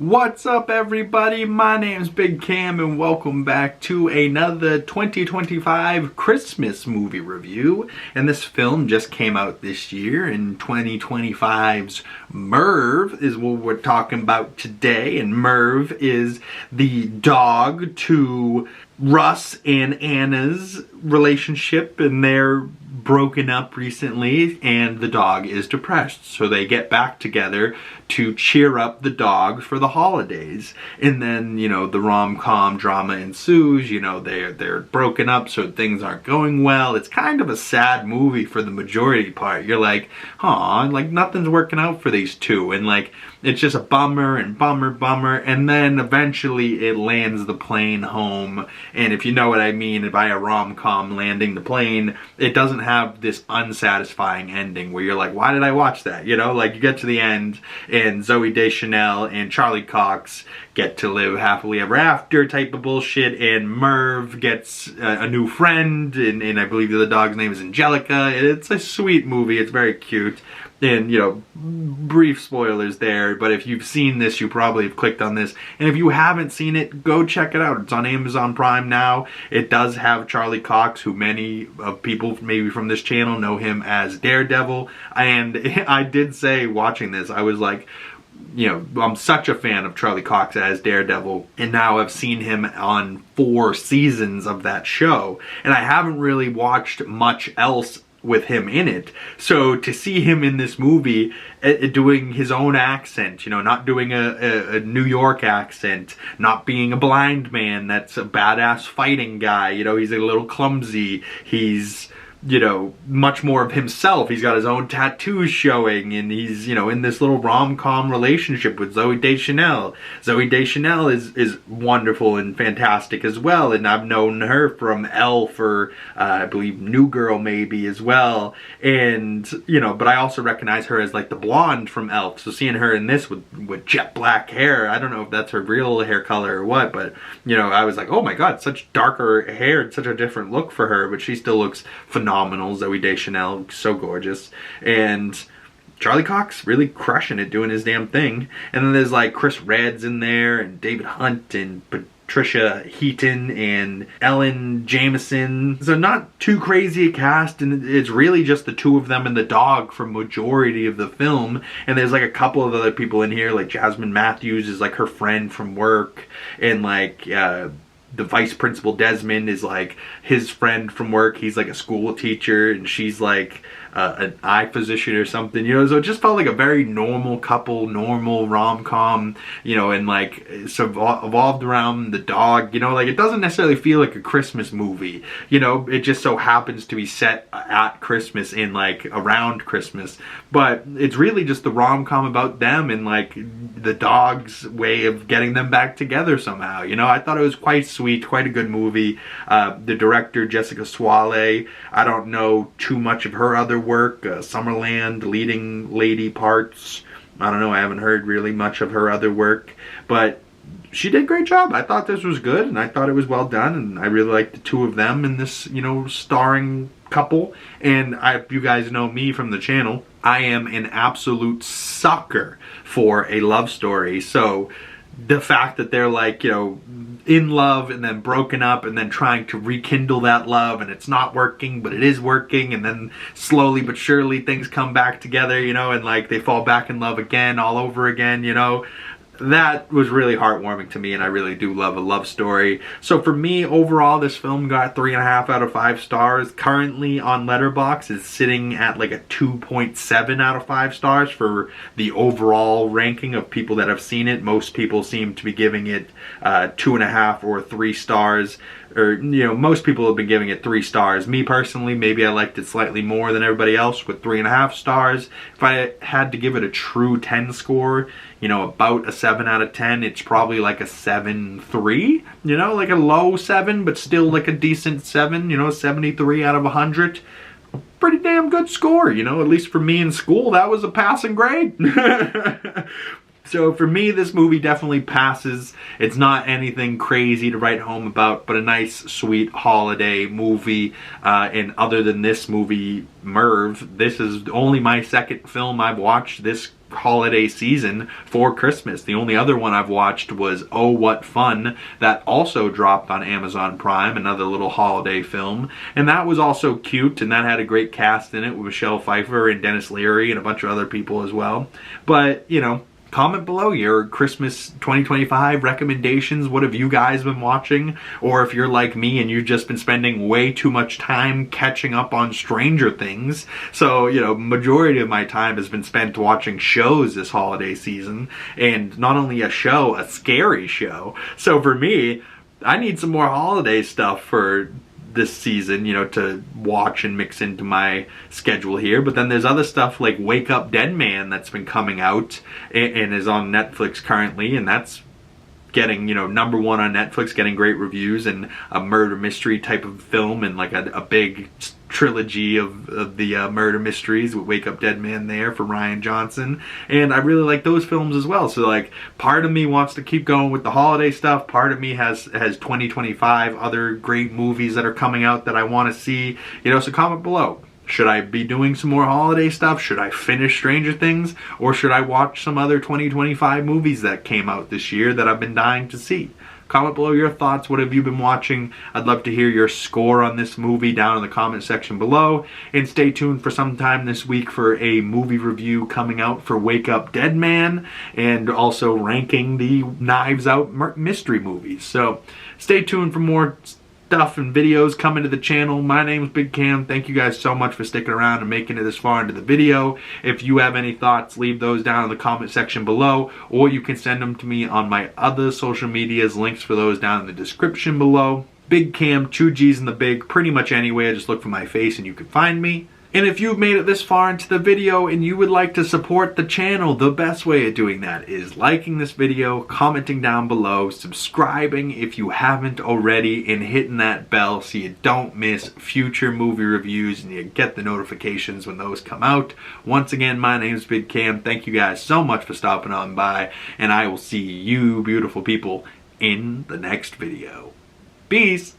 What's up, everybody? My name's Big Cam and welcome back to another 2025 Christmas movie review. And this film just came out this year, and 2025's Merv is what we're talking about today. And Merv is the dog to Russ and Anna's relationship, and they're broken up recently and the dog is depressed, so they get back together to cheer up the dog for the holidays. And then, you know, the rom-com drama ensues. You know, they're broken up, so things aren't going well. It's kind of a sad movie for the majority part. You're like, aw, like nothing's working out for these two, and like it's just a bummer and bummer, and then eventually it lands the plane home. And if you know what I mean by a rom-com landing the plane, it doesn't have this unsatisfying ending where you're like, why did I watch that? You know, like you get to the end and Zooey Deschanel and Charlie Cox get to live happily ever after type of bullshit, and Merv gets a new friend, and I believe the dog's name is Angelica. It's a sweet movie. It's very cute. And, you know, brief spoilers there, but if you've seen this, you probably have clicked on this. And if you haven't seen it, go check it out. It's on Amazon Prime now. It does have Charlie Cox, who many of people maybe from this channel know him as Daredevil. And I did say watching this, I was like, you know, I'm such a fan of Charlie Cox as Daredevil, and now I've seen him on 4 seasons of that show, and I haven't really watched much else with him in it. So to see him in this movie doing his own accent, you know, not doing a New York accent, not being a blind man that's a badass fighting guy, you know, he's a little clumsy, he's, you know, much more of himself. He's got his own tattoos showing, and he's, you know, in this little rom-com relationship with Zooey Deschanel. Zooey Deschanel is wonderful and fantastic as well, and I've known her from Elf, or I believe New Girl maybe as well. And, you know, but I also recognize her as like the blonde from Elf. So seeing her in this with jet black hair, I don't know if that's her real hair color or what, but, you know, I was like, oh my god, such darker hair and such a different look for her, but she still looks phenomenal. Zooey Deschanel, so gorgeous. And Charlie Cox really crushing it, doing his damn thing. And then there's like Chris Redd's in there, and David Hunt, and Patricia Heaton, and Ellen Jameson. So not too crazy a cast, and it's really just the two of them and the dog for majority of the film. And there's like a couple of other people in here, like Jasmine Matthews is like her friend from work, and like the vice principal Desmond is like his friend from work. He's like a school teacher, and she's like an eye physician or something, you know. So it just felt like a very normal couple, normal rom-com, you know, and like it's evolved around the dog, you know. Like it doesn't necessarily feel like a Christmas movie, you know. It just so happens to be set at Christmas, in like around Christmas, but it's really just the rom-com about them and like the dog's way of getting them back together somehow, you know. I thought it was quite sweet, quite a good movie. The director, Jessica SWALE, I don't know too much of her other work. Summerland, leading lady parts. I don't know, I haven't heard really much of her other work, but she did a great job. I thought this was good, and I thought it was well done, and I really liked the two of them in this, you know, starring couple. And if you guys know me from the channel, I am an absolute sucker for a love story. So the fact that they're like, you know, in love and then broken up and then trying to rekindle that love, and it's not working but it is working, and then slowly but surely things come back together, you know, and like they fall back in love again all over again, you know. That was really heartwarming to me, and I really do love a love story. So for me, overall, this film got 3.5 out of 5 stars. Currently on Letterboxd is sitting at like a 2.7 out of 5 stars for the overall ranking of people that have seen it. Most people seem to be giving it 2.5 or 3 stars. Or, you know, most people have been giving it 3 stars. Me personally, maybe I liked it slightly more than everybody else with 3.5 stars. If I had to give it a true 10 score, you know, about a 7 out of 10, it's probably like a 7.3, you know, like a low 7, but still like a decent 7, you know, 73 out of 100. Pretty damn good score, you know, at least for me in school, that was a passing grade. So for me, this movie definitely passes. It's not anything crazy to write home about, but a nice, sweet holiday movie. And other than this movie, Merv, this is only my second film I've watched this holiday season for Christmas. The only other one I've watched was Oh What Fun, that also dropped on Amazon Prime, another little holiday film, and that was also cute, and that had a great cast in it with Michelle Pfeiffer and Dennis Leary and a bunch of other people as well. But, you know, comment below your Christmas 2025 recommendations. What have you guys been watching? Or if you're like me and you've just been spending way too much time catching up on Stranger Things. So, you know, majority of my time has been spent watching shows this holiday season. And not only a show, a scary show. So for me, I need some more holiday stuff for this season, you know, to watch and mix into my schedule here. But then there's other stuff like Wake Up Dead Man that's been coming out and is on Netflix currently, and that's getting, you know, #1 on Netflix, getting great reviews, and a murder mystery type of film, and like a big trilogy of the murder mysteries with Wake Up Dead Man there for Rian Johnson. And I really like those films as well. So like, part of me wants to keep going with the holiday stuff, part of me has 2025 other great movies that are coming out that I want to see, you know. So comment below. Should I be doing some more holiday stuff? Should I finish Stranger Things? Or should I watch some other 2025 movies that came out this year that I've been dying to see? Comment below your thoughts. What have you been watching? I'd love to hear your score on this movie down in the comment section below. And stay tuned for sometime this week for a movie review coming out for Wake Up Dead Man, and also ranking the Knives Out mystery movies. So stay tuned for more stuff and videos coming to the channel. My name is Big Cam. Thank you guys so much for sticking around and making it this far into the video. If you have any thoughts, leave those down in the comment section below, or you can send them to me on my other social medias. Links for those down in the description below. Big Cam, 2 G's in the big, pretty much anywhere. Just look for my face and you can find me. And if you've made it this far into the video and you would like to support the channel, the best way of doing that is liking this video, commenting down below, subscribing if you haven't already, and hitting that bell so you don't miss future movie reviews and you get the notifications when those come out. Once again, my name is Big Cam. Thank you guys so much for stopping on by, and I will see you beautiful people in the next video. Peace!